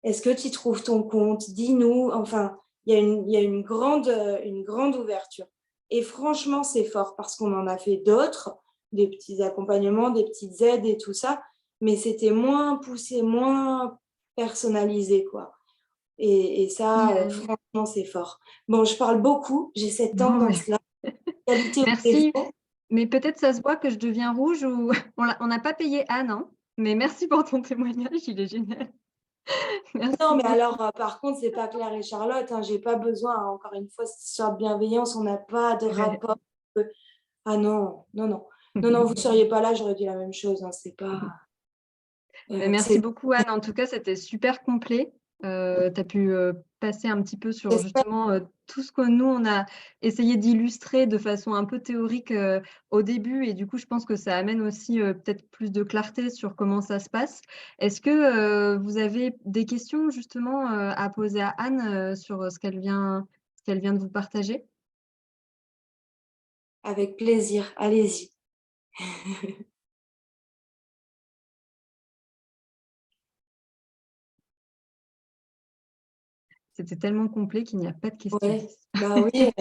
Est-ce que tu trouves ton compte? Dis-nous. Enfin, il y a une grande ouverture. Et franchement, c'est fort parce qu'on en a fait d'autres, des petits accompagnements, des petites aides et tout ça, mais c'était moins poussé, moins personnalisé, quoi. Et ça, franchement, c'est fort. Bon, je parle beaucoup, j'ai cette tendance-là. Merci. Mais peut-être ça se voit que je deviens rouge ou on n'a pas payé Anne, hein, mais merci pour ton témoignage, il est génial. Merci. Non, mais alors, par contre, c'est pas Claire et Charlotte. Hein, j'ai pas besoin, encore une fois, cette histoire de bienveillance, on n'a pas de rapport. Ah non, non, non. Non, non, vous ne seriez pas là, j'aurais dit la même chose. Hein, c'est pas... merci beaucoup, Anne. En tout cas, c'était super complet. Tu as pu passer un petit peu sur justement tout ce que nous, on a essayé d'illustrer de façon un peu théorique au début. Et du coup, je pense que ça amène aussi peut-être plus de clarté sur comment ça se passe. Est-ce que vous avez des questions justement à poser à Anne sur ce qu'elle vient de vous partager? Avec plaisir, allez-y. C'était tellement complet qu'il n'y a pas de questions. Ouais, oui,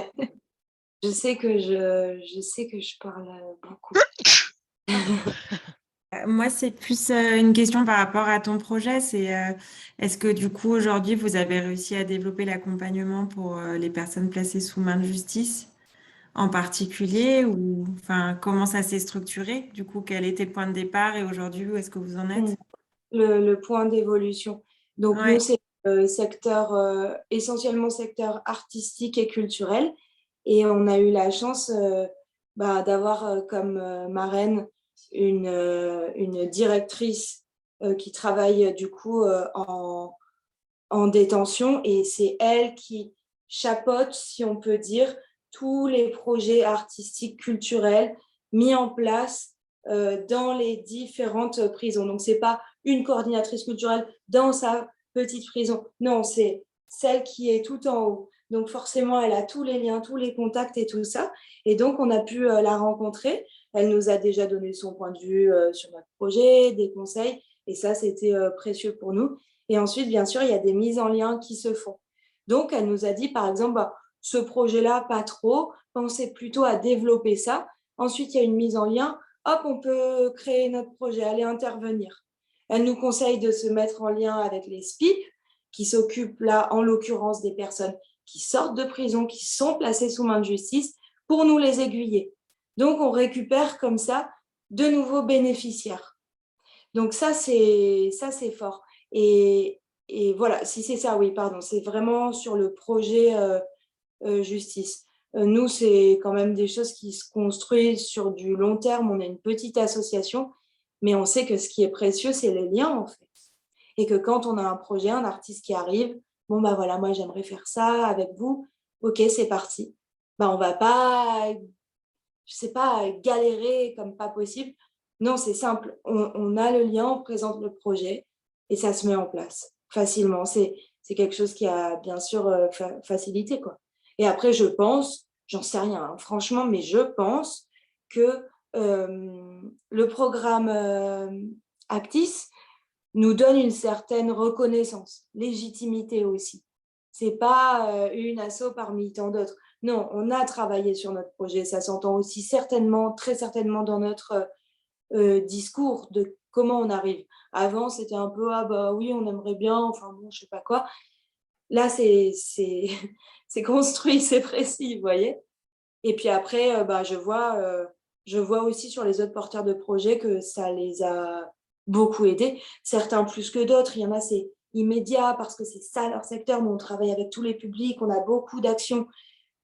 je sais que je parle beaucoup. Moi, c'est plus une question par rapport à ton projet. C'est est-ce que du coup, aujourd'hui, vous avez réussi à développer l'accompagnement pour les personnes placées sous main de justice en particulier ou comment ça s'est structuré? Du coup, quel était le point de départ et aujourd'hui, où est-ce que vous en êtes? Le point d'évolution. Donc, nous, c'est essentiellement secteur artistique et culturel. Et on a eu la chance d'avoir comme marraine une directrice qui travaille du coup en détention. Et c'est elle qui chapeaute, si on peut dire, tous les projets artistiques, culturels mis en place dans les différentes prisons. Donc, ce n'est pas une coordinatrice culturelle dans sa petite prison. Non, c'est celle qui est tout en haut. Donc, forcément, elle a tous les liens, tous les contacts et tout ça. Et donc, on a pu la rencontrer. Elle nous a déjà donné son point de vue sur notre projet, des conseils. Et ça, c'était précieux pour nous. Et ensuite, bien sûr, il y a des mises en lien qui se font. Donc, elle nous a dit, par exemple, ce projet-là, pas trop. Pensez plutôt à développer ça. Ensuite, il y a une mise en lien. Hop, on peut créer notre projet, aller intervenir. Elle nous conseille de se mettre en lien avec les SPIP, qui s'occupent là, en l'occurrence, des personnes qui sortent de prison, qui sont placées sous main de justice, pour nous les aiguiller. Donc, on récupère comme ça de nouveaux bénéficiaires. Donc, ça, c'est fort. Et voilà, si c'est ça, oui, pardon, c'est vraiment sur le projet justice. Nous, c'est quand même des choses qui se construisent sur du long terme. On est une petite association, mais on sait que ce qui est précieux, c'est les liens, en fait. Et que quand on a un projet, un artiste qui arrive, bon, bah voilà, moi, j'aimerais faire ça avec vous. OK, c'est parti. Bah, on va pas, je sais pas, galérer comme pas possible. Non, c'est simple. On a le lien, on présente le projet et ça se met en place facilement. C'est quelque chose qui a bien sûr facilité, quoi. Et après, je pense, j'en sais rien, hein, franchement, mais je pense que le programme Actis nous donne une certaine reconnaissance, légitimité aussi. C'est pas une asso parmi tant d'autres. Non, on a travaillé sur notre projet. Ça s'entend aussi certainement, très certainement dans notre discours de comment on arrive. Avant, c'était un peu, ah bah oui, on aimerait bien, enfin bon, je sais pas quoi. Là, c'est construit, c'est précis, vous voyez. Et puis après, bah, je vois aussi sur les autres porteurs de projets que ça les a beaucoup aidés. Certains plus que d'autres. Il y en a, c'est immédiat parce que c'est ça leur secteur. Nous, on travaille avec tous les publics, on a beaucoup d'actions.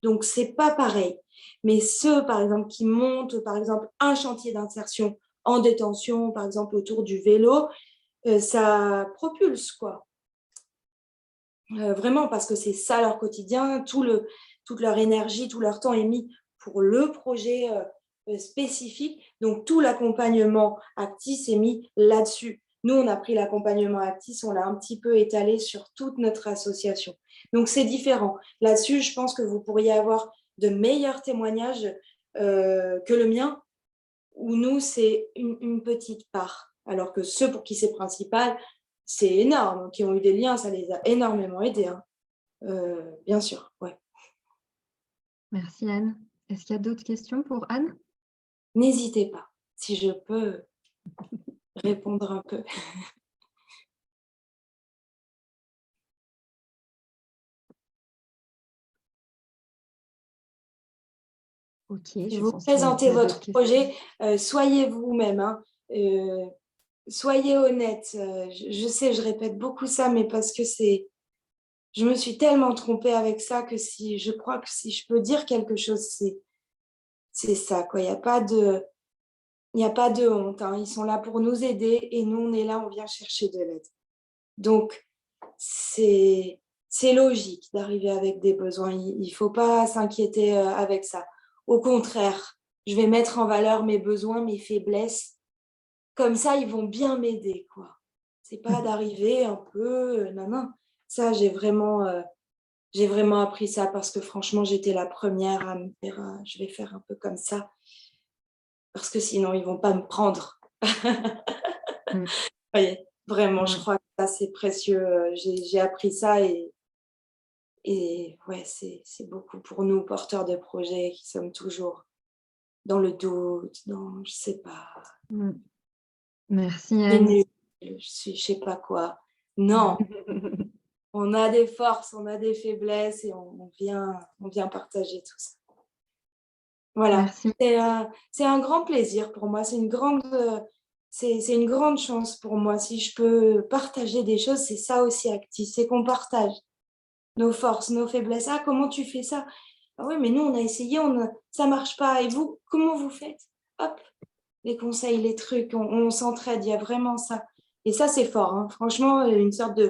Donc, c'est pas pareil. Mais ceux, par exemple, qui montent, par exemple, un chantier d'insertion en détention, par exemple, autour du vélo, ça propulse, quoi. Vraiment, parce que c'est ça leur quotidien, toute leur énergie, tout leur temps est mis pour le projet spécifique. Donc, tout l'accompagnement Actis est mis là-dessus. Nous, on a pris l'accompagnement Actis, on l'a un petit peu étalé sur toute notre association. Donc, c'est différent. Là-dessus, je pense que vous pourriez avoir de meilleurs témoignages que le mien, où nous, c'est une petite part. Alors que ceux pour qui c'est principal, c'est énorme, qui ont eu des liens, ça les a énormément aidés. Hein. Bien sûr, ouais. Merci Anne. Est-ce qu'il y a d'autres questions pour Anne? N'hésitez pas, si je peux répondre un peu. Ok. Si vous présentez votre projet, soyez vous-même. Hein. Soyez honnête. Je sais, je répète beaucoup ça, mais parce que je me suis tellement trompée avec ça que je crois que si je peux dire quelque chose, c'est ça, quoi. Il n'y a pas de honte. Hein. Ils sont là pour nous aider et nous, on est là, on vient chercher de l'aide. Donc, c'est logique d'arriver avec des besoins. Il ne faut pas s'inquiéter avec ça. Au contraire, je vais mettre en valeur mes besoins, mes faiblesses. Comme ça, ils vont bien m'aider, quoi. C'est pas d'arriver un peu... non. Ça, j'ai vraiment appris ça parce que franchement, j'étais la première à me dire je vais faire un peu comme ça. Parce que sinon, ils ne vont pas me prendre. Vous voyez, vraiment, je crois que ça, c'est précieux. J'ai appris ça et ouais, c'est beaucoup pour nous, porteurs de projets, qui sommes toujours dans le doute, dans je sais pas. Merci Anne. Je sais pas quoi. Non, on a des forces, on a des faiblesses et on vient partager tout ça. Voilà, c'est un grand plaisir pour moi, c'est une grande chance pour moi. Si je peux partager des choses, c'est ça aussi Actis, c'est qu'on partage nos forces, nos faiblesses. Ah, comment tu fais ça? Ah oui, mais nous, on a essayé, ça ne marche pas. Et vous, comment vous faites? Hop, les conseils, les trucs, on s'entraide, il y a vraiment ça. Et ça, c'est fort. Hein. Franchement, une sorte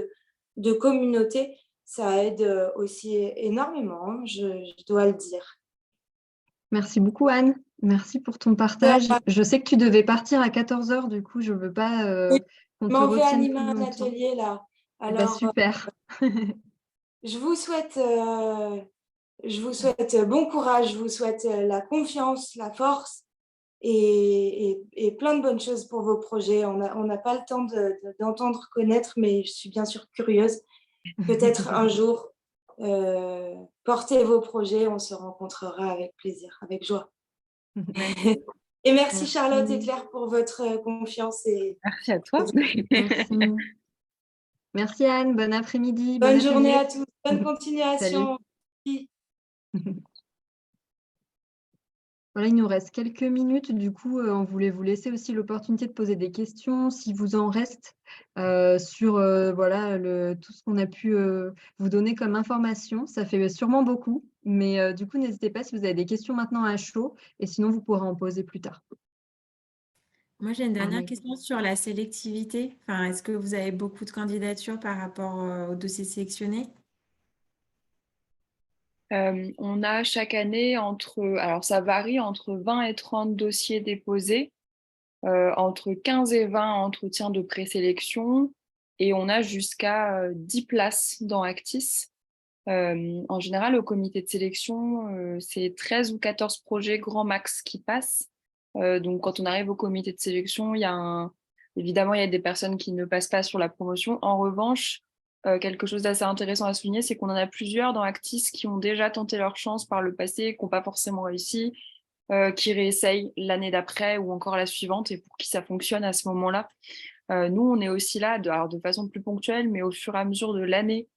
de communauté, ça aide aussi énormément, hein, je dois le dire. Merci beaucoup Anne. Merci pour ton partage. Je sais que tu devais partir à 14h, du coup, je ne veux pas qu'on Je te m'en vais retienne animer plus un longtemps. atelier là. Eh ben, Alors, super. je vous souhaite bon courage, je vous souhaite la confiance, la force et plein de bonnes choses pour vos projets. On n'a pas le temps d'entendre connaître, mais je suis bien sûr curieuse. Peut-être un jour, portez vos projets, on se rencontrera avec plaisir, avec joie. Et merci Charlotte et Claire pour votre confiance. Merci à toi. Merci. Merci Anne, bon après-midi. Bonne bon journée atelier. à tous, bonne continuation. Voilà, il nous reste quelques minutes. Du coup, on voulait vous laisser aussi l'opportunité de poser des questions, si vous en reste, sur voilà, tout ce qu'on a pu vous donner comme information. Ça fait sûrement beaucoup, mais du coup, n'hésitez pas si vous avez des questions maintenant à chaud, et sinon, vous pourrez en poser plus tard. Moi, j'ai une dernière oui. question sur la sélectivité. Enfin, est-ce que vous avez beaucoup de candidatures par rapport aux dossiers sélectionnés? On a chaque année alors ça varie entre 20 et 30 dossiers déposés, entre 15 et 20 entretiens de présélection, et on a jusqu'à 10 places dans Actis. En général, au comité de sélection, c'est 13 ou 14 projets grand max qui passent. Donc, quand on arrive au comité de sélection, évidemment, il y a des personnes qui ne passent pas sur la promotion. En revanche, quelque chose d'assez intéressant à souligner, c'est qu'on en a plusieurs dans Actis qui ont déjà tenté leur chance par le passé, qui n'ont pas forcément réussi, qui réessayent l'année d'après ou encore la suivante, et pour qui ça fonctionne à ce moment-là. Nous, on est aussi là, alors de façon plus ponctuelle, mais au fur et à mesure de l'année,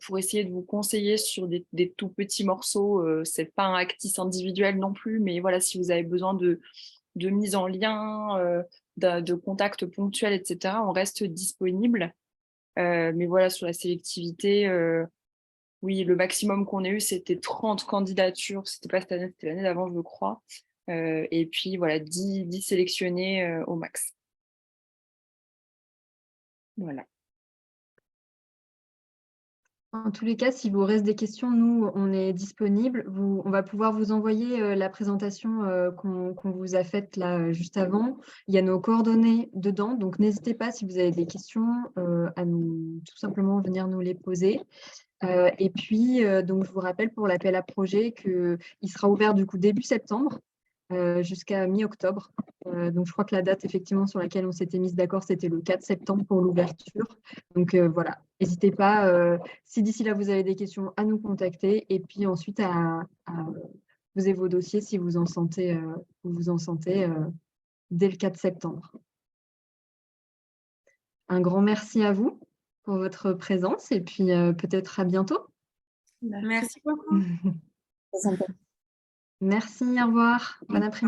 pour essayer de vous conseiller sur des tout petits morceaux. C'est pas un Actis individuel non plus, mais voilà, si vous avez besoin de mise en lien, de contacts ponctuels, etc., on reste disponible. Mais voilà, sur la sélectivité, oui, le maximum qu'on ait eu, c'était 30 candidatures. C'était pas cette année, c'était l'année d'avant, je crois. Et puis voilà, 10 sélectionnés au max. Voilà. En tous les cas, si vous reste des questions, nous, on est disponible. On va pouvoir vous envoyer la présentation qu'on vous a faite là juste avant. Il y a nos coordonnées dedans, donc n'hésitez pas si vous avez des questions à nous tout simplement venir nous les poser. Et puis, donc, je vous rappelle pour l'appel à projet qu'il sera ouvert du coup début septembre jusqu'à mi-octobre. Donc, je crois que la date effectivement sur laquelle on s'était mise d'accord, c'était le 4 septembre pour l'ouverture. Donc, voilà, n'hésitez pas, si d'ici là vous avez des questions, à nous contacter et puis ensuite à poser vos dossiers si vous en sentez dès le 4 septembre. Un grand merci à vous pour votre présence et puis peut-être à bientôt. Merci beaucoup. Merci, au revoir. Bon après-midi.